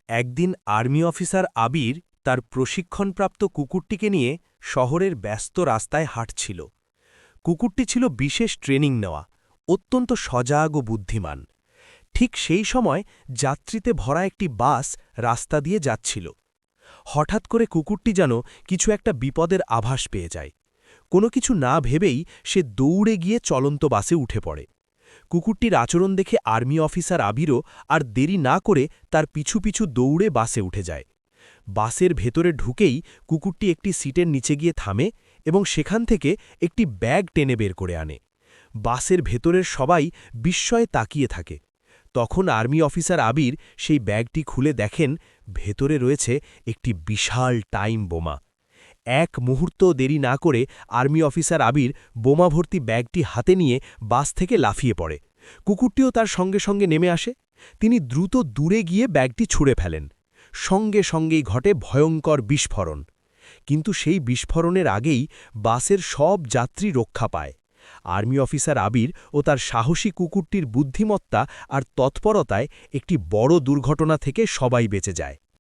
একদিন army officer আবির তার প্রশিক্ষণপ্রাপ্ত কুকুরটিকে নিয়ে শহরের ব্যস্ত রাস্তায় হাঁটছিল। কুকুরটি ছিল বিশেষ ট্রেনিং নেওয়া, অত্যন্ত সজাগ ও বুদ্ধিমান। ঠিক সেই সময় যাত্রীতে ভরা একটি বাস রাস্তা দিয়ে যাচ্ছিল। হঠাৎ করে কুকুরটি যেন কিছু একটা বিপদের আভাস পেয়ে যায়। কোনো কিছু না ভেবেই সে দৌড়ে গিয়ে চলন্ত বাসে উঠে পড়ে। কুকুরটির আচরণ দেখে আর্মি অফিসার আবিরও আর দেরি না করে তার পিছু পিছু দৌড়ে বাসে উঠে যায়। বাসের ভেতরে ঢুকেই কুকুরটি একটি সিটের নিচে গিয়ে থামে এবং সেখান থেকে একটি ব্যাগ টেনে বের করে আনে। বাসের ভেতরের সবাই বিস্ময়ে তাকিয়ে থাকে। তখন আর্মি অফিসার আবির সেই ব্যাগটি খুলে দেখেন ভেতরে রয়েছে একটি বিশাল টাইম বোমা। এক মুহূর্ত দেরি না করে আর্মি অফিসার আবির বোমাভর্তি ব্যাগটি হাতে নিয়ে বাস থেকে লাফিয়ে পড়ে। কুকুরটিও তার সঙ্গে সঙ্গে নেমে আসে। তিনি দ্রুত দূরে গিয়ে ব্যাগটি ছুঁড়ে ফেলেন। সঙ্গে সঙ্গেই ঘটে ভয়ঙ্কর বিস্ফোরণ। কিন্তু সেই বিস্ফোরণের আগেই বাসের সব যাত্রী রক্ষা পায়। আর্মি অফিসার আবির ও তার সাহসী কুকুরটির বুদ্ধিমত্তা আর তৎপরতায় একটি বড় দুর্ঘটনা থেকে সবাই বেঁচে যায়।